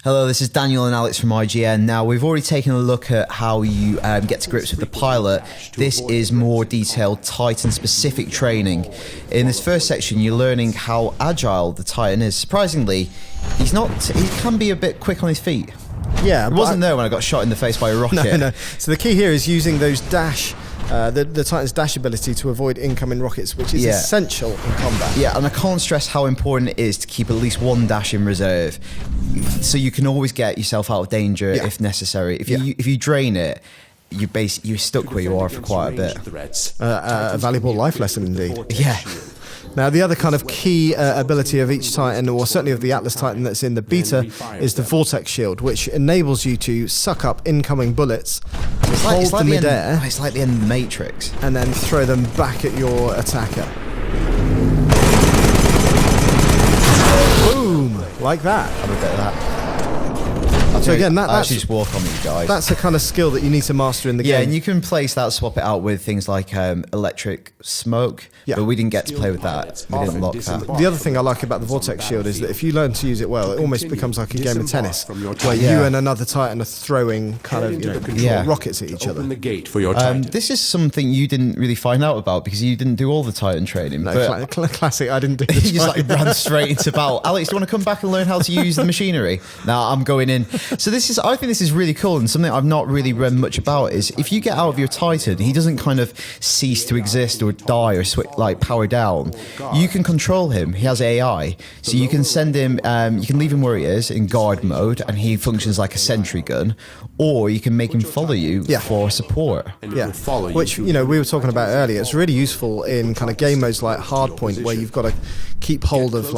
Hello, this is Daniel and Alex from IGN. Now, we've already taken a look at how you get to grips with the pilot. This is more detailed Titan-specific training. In this first section, you're learning how agile the Titan is. Surprisingly, he can be a bit quick on his feet. Yeah, it wasn't there when I got shot in the face by a rocket. No. So the key here is using those dash. The Titan's dash ability to avoid incoming rockets, which is essential in combat. Yeah, and I can't stress how important it is to keep at least one dash in reserve, so you can always get yourself out of danger if necessary. If you drain it, you're stuck where you are for quite a bit. A valuable life lesson indeed. Yeah. Now, the other kind of key ability of each Titan, or certainly of the Atlas Titan that's in the beta, is the vortex shield, which enables you to suck up incoming bullets, hold them midair. It's like the end of the Matrix. And then throw them back at your attacker. Boom! Like that. Have a bit of that. So again, that's actually just walk on these guys. That's a kind of skill that you need to master in the game. Yeah, and you can place that, swap it out with things like electric smoke. Yeah. But we didn't get to play with that. We didn't lock that. The other thing I like about the vortex shield is that if you learn to use it well, it almost becomes like a game of tennis, where you and another Titan are throwing kind of rockets at each other. This is something you didn't really find out about because you didn't do all the Titan training. No, classic. I didn't do. You just ran straight into battle. Alex, do you want to come back and learn how to use the machinery? Nah, I'm going in. So I think this is really cool, and something I've not really read much about is if you get out of your Titan, he doesn't kind of cease to exist or die or power down. You can control him. He has AI, so you can send him. You can leave him where he is in guard mode, and he functions like a sentry gun, or you can make him follow you for support. Yeah, which we were talking about earlier. It's really useful in kind of game modes like Hardpoint, where you've got to keep hold of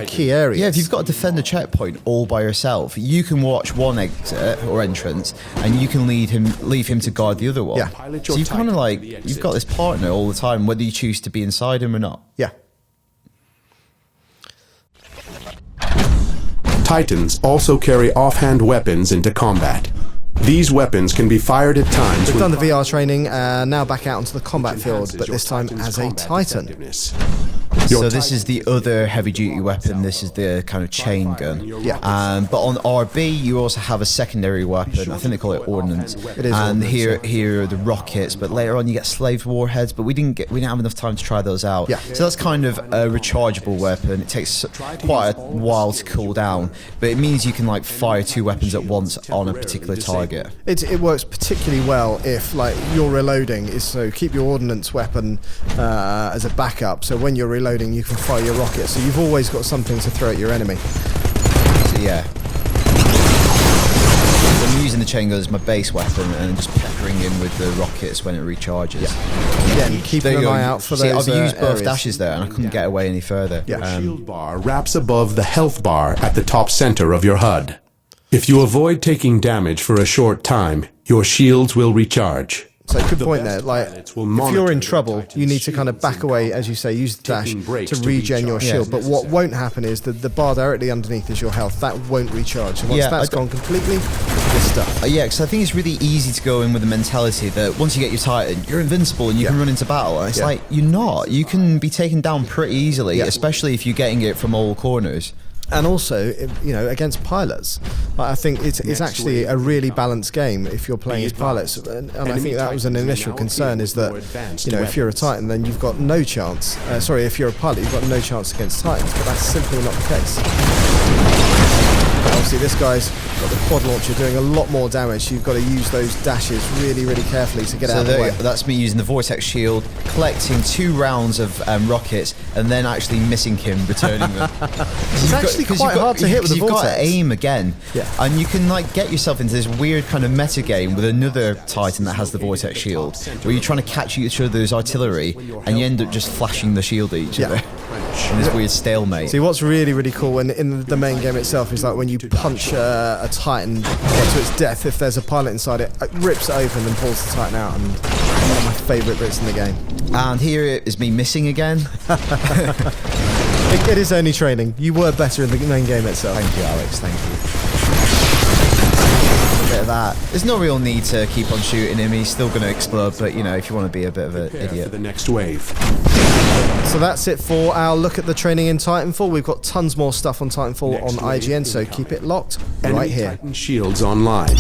key areas. Yeah, if you've got to defend a checkpoint all by yourself, you can watch one exit or entrance, and you can leave him to guard the other one. Yeah. So you've kind of you've got this partner all the time, whether you choose to be inside him or not. Yeah. Titans also carry offhand weapons into combat. These weapons can be fired at times. We've done the VR training, now back out onto the combat field, but this time as a Titan. So this is the other heavy-duty weapon. This is the kind of chain gun. Yeah. But on RB, you also have a secondary weapon. I think they call it ordnance. It is. And ordnance, here are the rockets. But later on, you get slave warheads. But we didn't have enough time to try those out. Yeah. So that's kind of a rechargeable weapon. It takes quite a while to cool down, but it means you can fire two weapons at once on a particular target. It works particularly well if you're reloading. So keep your ordnance weapon as a backup. So when you're reloading, you can fire your rockets, so you've always got something to throw at your enemy. So yeah, I'm using the chain gun as my base weapon and just peppering in with the rockets when it recharges. Yeah, and keeping an eye out for those. I've used both areas. dashes there, and I couldn't get away any further. Yeah. The shield bar wraps above the health bar at the top center of your HUD. If you avoid taking damage for a short time, your shields will recharge. So good point there. If you're in trouble, you need to kind of back away, as you say, use the dash to regen your shield. But what won't happen is that the bar directly underneath is your health. That won't recharge. And once that's gone completely, this stuff. Yeah, because I think it's really easy to go in with the mentality that once you get your Titan, you're invincible and you can run into battle. And it's you're not. You can be taken down pretty easily, especially if you're getting it from all corners. And also, against pilots, I think it's actually a really balanced game if you're playing as pilots. And I think that was an initial concern, is that, if you're a Titan, then you've got no chance. If you're a pilot, you've got no chance against Titans, but that's simply not the case. Obviously, this guy's got the quad launcher doing a lot more damage, so you've got to use those dashes really, really carefully to get out of the way. That's me using the vortex shield, collecting 2 rounds of rockets, and then actually missing him, returning them. It's actually quite hard to hit with the vortex. You've got to aim again, yeah. And you can get yourself into this weird kind of meta game with another Titan that has the vortex shield, where you're trying to catch each other's artillery, and you end up just flashing the shield at each other. In this weird stalemate. See, what's really, really cool in the main game itself is when you punch a Titan to its death, if there's a pilot inside it, it rips it open and pulls the Titan out, and one of my favourite bits in the game. And here is me missing again. It is only training. You were better in the main game itself. Thank you, Alex. Thank you. bit of that. There's no real need to keep on shooting him. He's still going to explode, but, you know, if you want to be a bit of an idiot. For the next wave. So that's it for our look at the training in Titanfall. We've got tons more stuff on Titanfall on IGN, so keep it locked right here. Titan shields online.